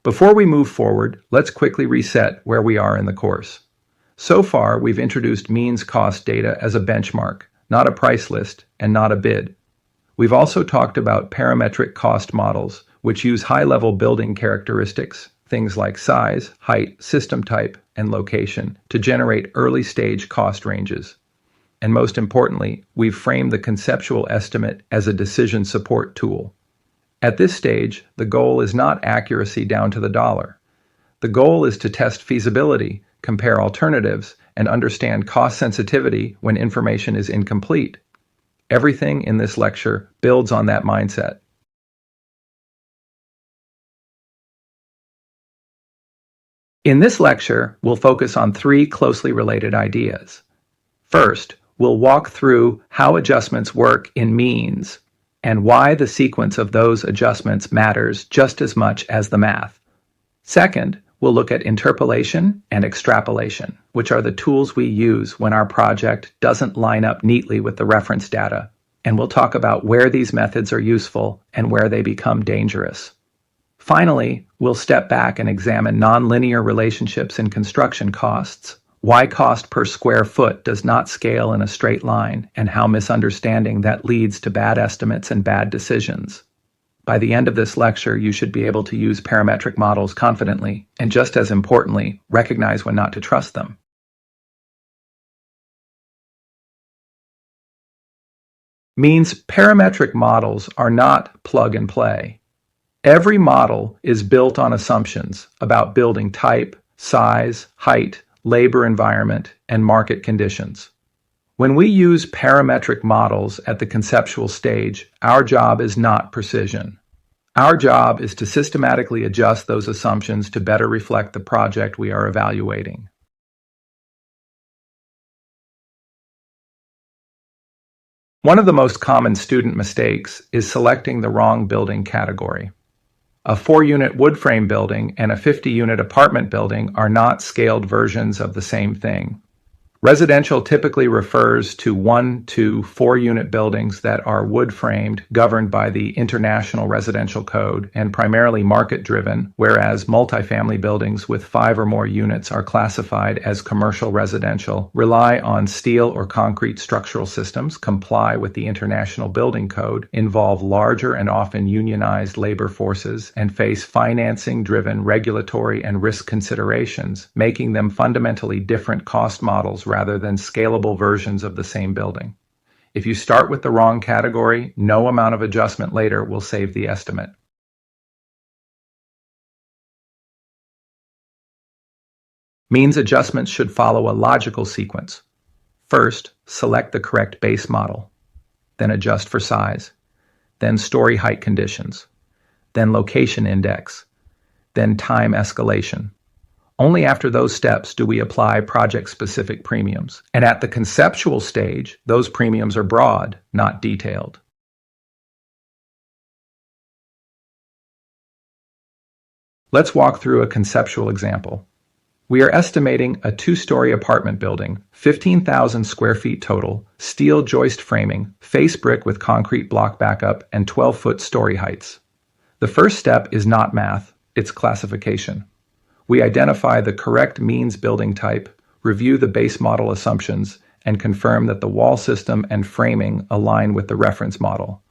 Before we move forward, let's quickly reset where we are in the course. So far, we've introduced means cost data as a benchmark, not a price list and not a bid. We've also talked about parametric cost models, which use high-level building characteristics, things like size, height, system type, and location, to generate early-stage cost ranges. And most importantly, we've framed the conceptual estimate as a decision support tool. At this stage, the goal is not accuracy down to the dollar. The goal is to test feasibility, compare alternatives, and understand cost sensitivity when information is incomplete. Everything in this lecture builds on that mindset. In this lecture, we'll focus on three closely related ideas. First, we'll walk through how adjustments work in means and why the sequence of those adjustments matters just as much as the math. Second, we'll look at interpolation and extrapolation, which are the tools we use when our project doesn't line up neatly with the reference data, and we'll talk about where these methods are useful and where they become dangerous. Finally, we'll step back and examine nonlinear relationships in construction costs, why cost per square foot does not scale in a straight line, and how misunderstanding that leads to bad estimates and bad decisions. By the end of this lecture, you should be able to use parametric models confidently, and just as importantly, recognize when not to trust them. Means parametric models are not plug and play. Every model is built on assumptions about building type, size, height, labor environment, and market conditions. When we use parametric models at the conceptual stage, our job is not precision. Our job is to systematically adjust those assumptions to better reflect the project we are evaluating. One of the most common student mistakes is selecting the wrong building category. A 4-unit wood frame building and a 50-unit apartment building are not scaled versions of the same thing. Residential typically refers to 1 to 4-unit buildings that are wood-framed, governed by the International Residential Code, and primarily market-driven, whereas multifamily buildings with 5 or more units are classified as commercial residential, rely on steel or concrete structural systems, comply with the International Building Code, involve larger and often unionized labor forces, and face financing-driven regulatory and risk considerations, making them fundamentally different cost models rather than scalable versions of the same building. If you start with the wrong category, no amount of adjustment later will save the estimate. Means adjustments should follow a logical sequence. First, select the correct base model, then adjust for size, then story height conditions, then location index, then time escalation. Only after those steps do we apply project-specific premiums. And at the conceptual stage, those premiums are broad, not detailed. Let's walk through a conceptual example. We are estimating a 2-story apartment building, 15,000 square feet total, steel joist framing, face brick with concrete block backup, and 12-foot story heights. The first step is not math, it's classification. We identify the correct means building type, review the base model assumptions, and confirm that the wall system and framing align with the reference model.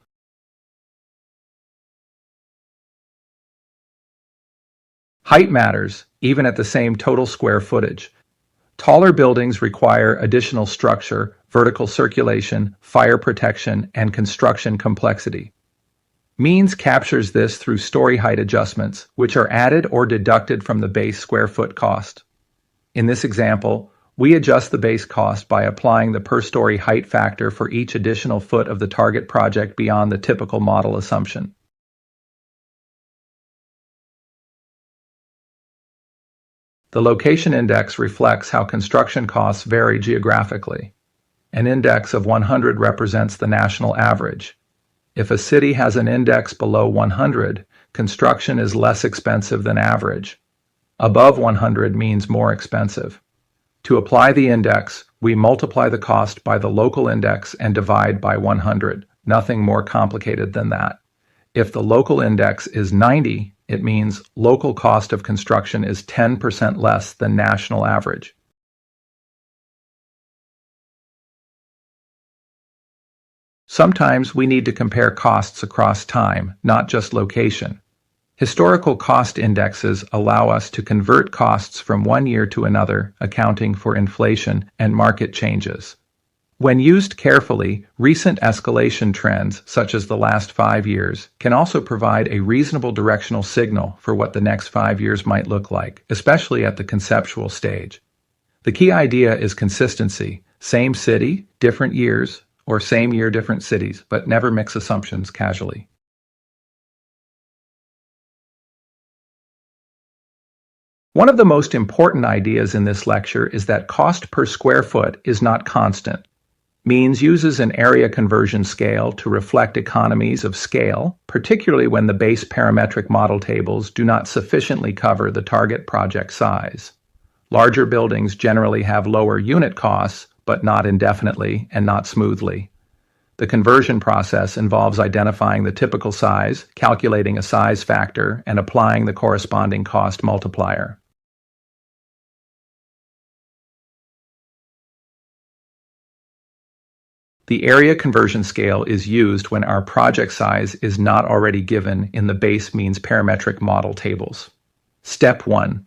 Height matters, even at the same total square footage. Taller buildings require additional structure, vertical circulation, fire protection, and construction complexity. Means captures this through story height adjustments, which are added or deducted from the base square foot cost. In this example, we adjust the base cost by applying the per story height factor for each additional foot of the target project beyond the typical model assumption. The location index reflects how construction costs vary geographically. An index of 100 represents the national average. If a city has an index below 100, construction is less expensive than average. Above 100 means more expensive. To apply the index, we multiply the cost by the local index and divide by 100. Nothing more complicated than that. If the local index is 90, It means local cost of construction is 10% less than national average. Sometimes we need to compare costs across time, not just location. Historical cost indexes allow us to convert costs from one year to another, accounting for inflation and market changes. When used carefully, recent escalation trends, such as the last 5 years, can also provide a reasonable directional signal for what the next 5 years might look like, especially at the conceptual stage. The key idea is consistency. Same city, different years, or same year, different cities, but never mix assumptions casually. One of the most important ideas in this lecture is that cost per square foot is not constant. Means uses an area conversion scale to reflect economies of scale, particularly when the base parametric model tables do not sufficiently cover the target project size. Larger buildings generally have lower unit costs, but not indefinitely and not smoothly. The conversion process involves identifying the typical size, calculating a size factor, and applying the corresponding cost multiplier. The area conversion scale is used when our project size is not already given in the base means parametric model tables. Step 1.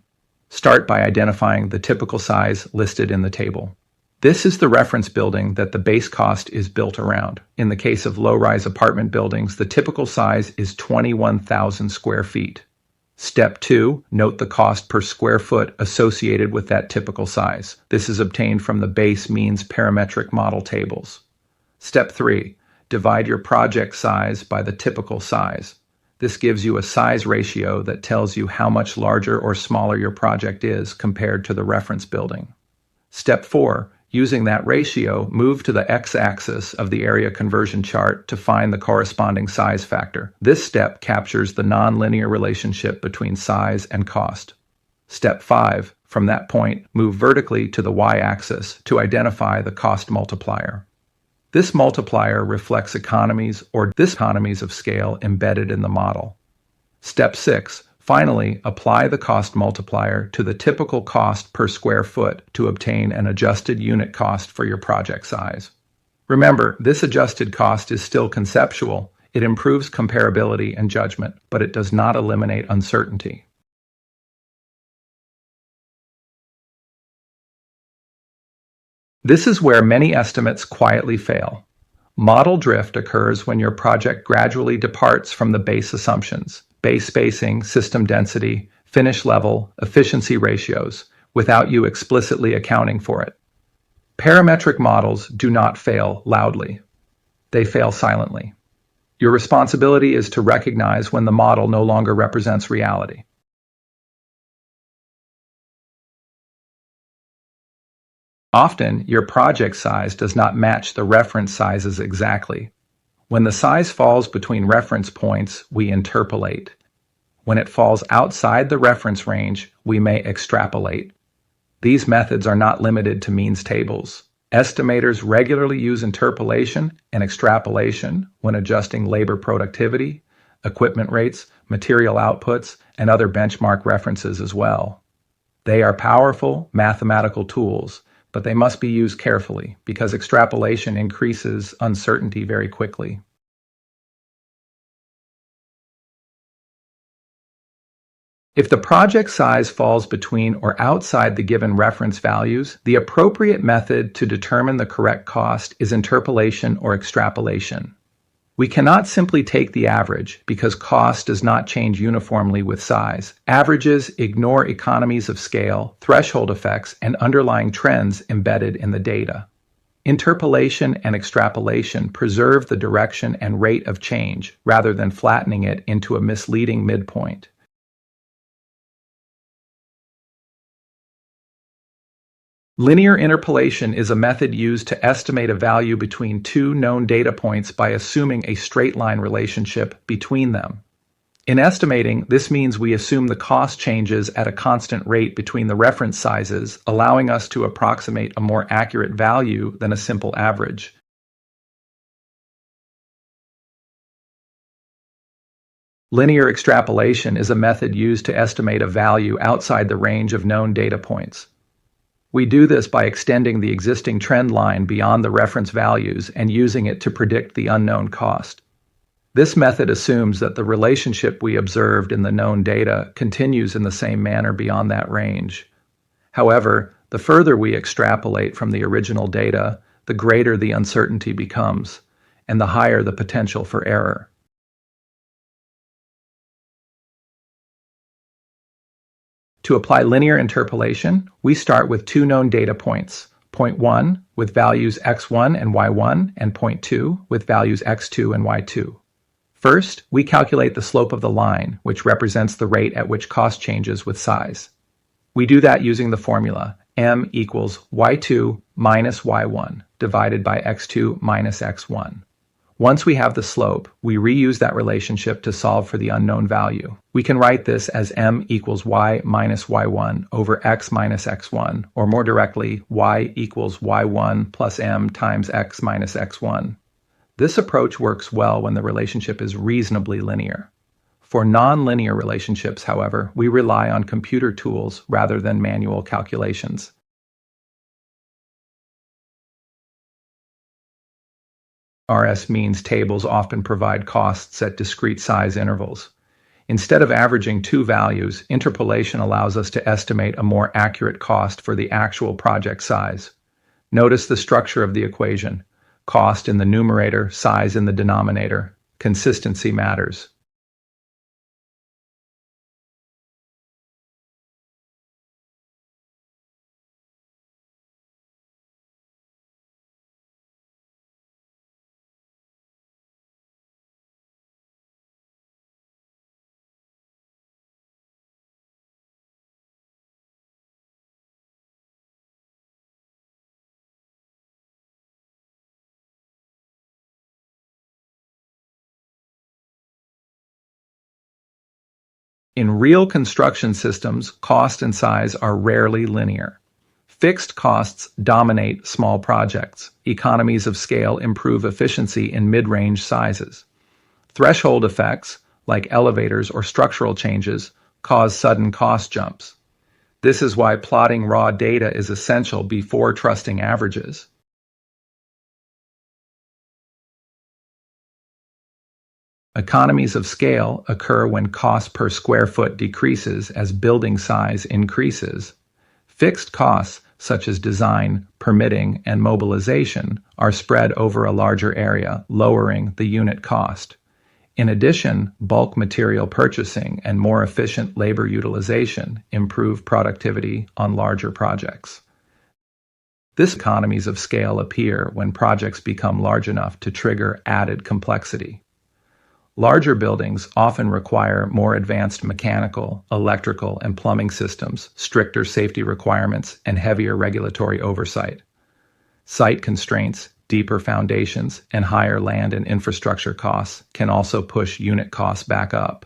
Start by identifying the typical size listed in the table. This is the reference building that the base cost is built around. In the case of low-rise apartment buildings, the typical size is 21,000 square feet. Step 2. Note the cost per square foot associated with that typical size. This is obtained from the base means parametric model tables. Step 3. Divide your project size by the typical size. This gives you a size ratio that tells you how much larger or smaller your project is compared to the reference building. Step 4. Using that ratio, move to the x-axis of the area conversion chart to find the corresponding size factor. This step captures the nonlinear relationship between size and cost. Step 5. From that point, move vertically to the y-axis to identify the cost multiplier. This multiplier reflects economies or diseconomies of scale embedded in the model. Step 6. Finally, apply the cost multiplier to the typical cost per square foot to obtain an adjusted unit cost for your project size. Remember, this adjusted cost is still conceptual. It improves comparability and judgment, but it does not eliminate uncertainty. This is where many estimates quietly fail. Model drift occurs when your project gradually departs from the base assumptions, base spacing, system density, finish level, efficiency ratios, without you explicitly accounting for it. Parametric models do not fail loudly. They fail silently. Your responsibility is to recognize when the model no longer represents reality. Often, your project size does not match the reference sizes exactly. When the size falls between reference points, we interpolate. When it falls outside the reference range, we may extrapolate. These methods are not limited to means tables. Estimators regularly use interpolation and extrapolation when adjusting labor productivity, equipment rates, material outputs, and other benchmark references as well. They are powerful mathematical tools, but they must be used carefully because extrapolation increases uncertainty very quickly. If the project size falls between or outside the given reference values, the appropriate method to determine the correct cost is interpolation or extrapolation. We cannot simply take the average because cost does not change uniformly with size. Averages ignore economies of scale, threshold effects, and underlying trends embedded in the data. Interpolation and extrapolation preserve the direction and rate of change rather than flattening it into a misleading midpoint. Linear interpolation is a method used to estimate a value between two known data points by assuming a straight-line relationship between them. In estimating, this means we assume the cost changes at a constant rate between the reference sizes, allowing us to approximate a more accurate value than a simple average. Linear extrapolation is a method used to estimate a value outside the range of known data points. We do this by extending the existing trend line beyond the reference values and using it to predict the unknown cost. This method assumes that the relationship we observed in the known data continues in the same manner beyond that range. However, the further we extrapolate from the original data, the greater the uncertainty becomes, and the higher the potential for error. To apply linear interpolation, we start with two known data points, point 1 with values x1 and y1, and point 2 with values x2 and y2. First, we calculate the slope of the line, which represents the rate at which cost changes with size. We do that using the formula m equals y2 minus y1 divided by x2 minus x1. Once we have the slope, we reuse that relationship to solve for the unknown value. We can write this as m equals y minus y1 over x minus x1, or more directly, y equals y1 plus m times x minus x1. This approach works well when the relationship is reasonably linear. For non-linear relationships, however, we rely on computer tools rather than manual calculations. RSMeans tables often provide costs at discrete size intervals. Instead of averaging two values, interpolation allows us to estimate a more accurate cost for the actual project size. Notice the structure of the equation: cost in the numerator, size in the denominator. Consistency matters. In real construction systems, cost and size are rarely linear. Fixed costs dominate small projects. Economies of scale improve efficiency in mid-range sizes. Threshold effects, like elevators or structural changes, cause sudden cost jumps. This is why plotting raw data is essential before trusting averages. Economies of scale occur when cost per square foot decreases as building size increases. Fixed costs, such as design, permitting, and mobilization, are spread over a larger area, lowering the unit cost. In addition, bulk material purchasing and more efficient labor utilization improve productivity on larger projects. These economies of scale appear when projects become large enough to trigger added complexity. Larger buildings often require more advanced mechanical, electrical, and plumbing systems, stricter safety requirements, and heavier regulatory oversight. Site constraints, deeper foundations, and higher land and infrastructure costs can also push unit costs back up.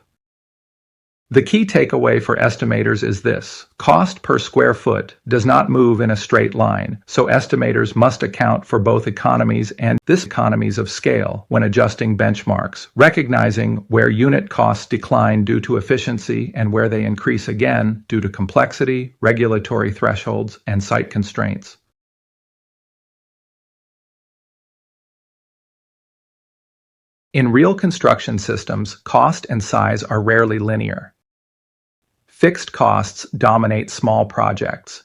The key takeaway for estimators is this: cost per square foot does not move in a straight line, so estimators must account for both economies and diseconomies of scale when adjusting benchmarks, recognizing where unit costs decline due to efficiency and where they increase again due to complexity, regulatory thresholds, and site constraints. In real construction systems, cost and size are rarely linear. Fixed costs dominate small projects.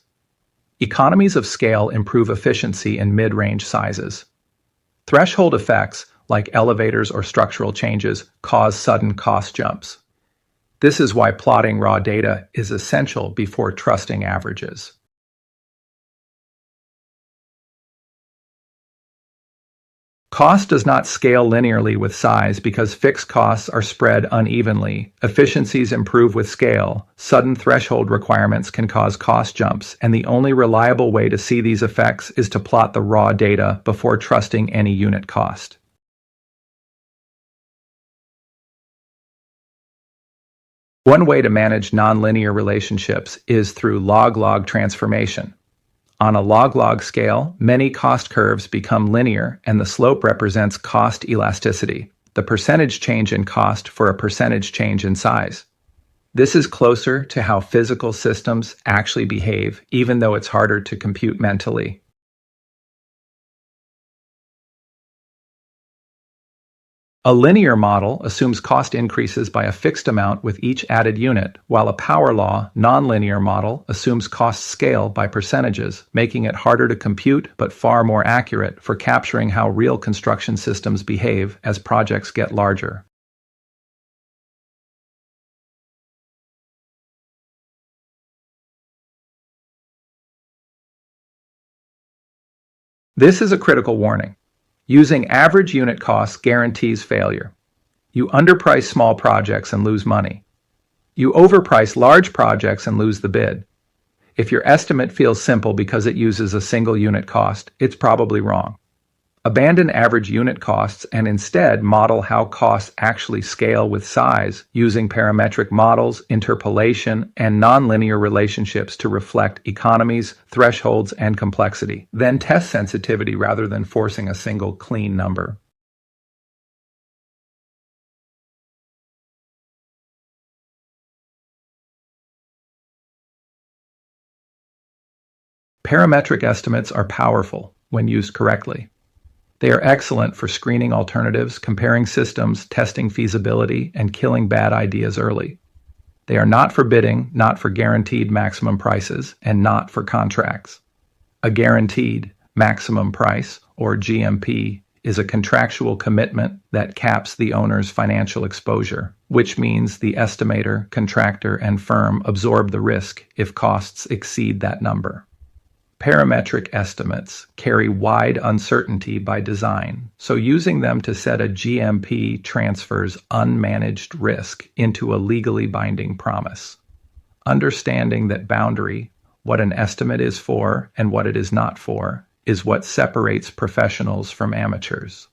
Economies of scale improve efficiency in mid-range sizes. Threshold effects, like elevators or structural changes, cause sudden cost jumps. This is why plotting raw data is essential before trusting averages. Cost does not scale linearly with size because fixed costs are spread unevenly. Efficiencies improve with scale. Sudden threshold requirements can cause cost jumps, and the only reliable way to see these effects is to plot the raw data before trusting any unit cost. One way to manage nonlinear relationships is through log-log transformation. On a log-log scale, many cost curves become linear and the slope represents cost elasticity. the percentage change in cost for a percentage change in size. This is closer to how physical systems actually behave, even though it's harder to compute mentally. A linear model assumes cost increases by a fixed amount with each added unit, while a power law, nonlinear model assumes costs scale by percentages, making it harder to compute but far more accurate for capturing how real construction systems behave as projects get larger. This is a critical warning. Using average unit costs guarantees failure. You underprice small projects and lose money. You overprice large projects and lose the bid. If your estimate feels simple because it uses a single unit cost, it's probably wrong. Abandon average unit costs and instead model how costs actually scale with size using parametric models, interpolation, and nonlinear relationships to reflect economies, thresholds, and complexity. Then test sensitivity rather than forcing a single clean number. Parametric estimates are powerful when used correctly. They are excellent for screening alternatives, comparing systems, testing feasibility, and killing bad ideas early. They are not for bidding, not for guaranteed maximum prices, and not for contracts. A guaranteed maximum price, or GMP, is a contractual commitment that caps the owner's financial exposure, which means the estimator, contractor, and firm absorb the risk if costs exceed that number. Parametric estimates carry wide uncertainty by design, so using them to set a GMP transfers unmanaged risk into a legally binding promise. Understanding that boundary, what an estimate is for and what it is not for, is what separates professionals from amateurs.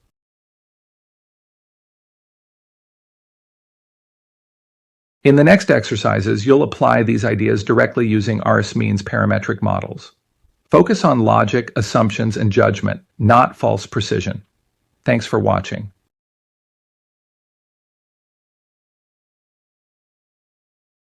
In the next exercises, you'll apply these ideas directly using RSMeans parametric models. Focus on logic, assumptions, and judgment, not false precision. Thanks for watching.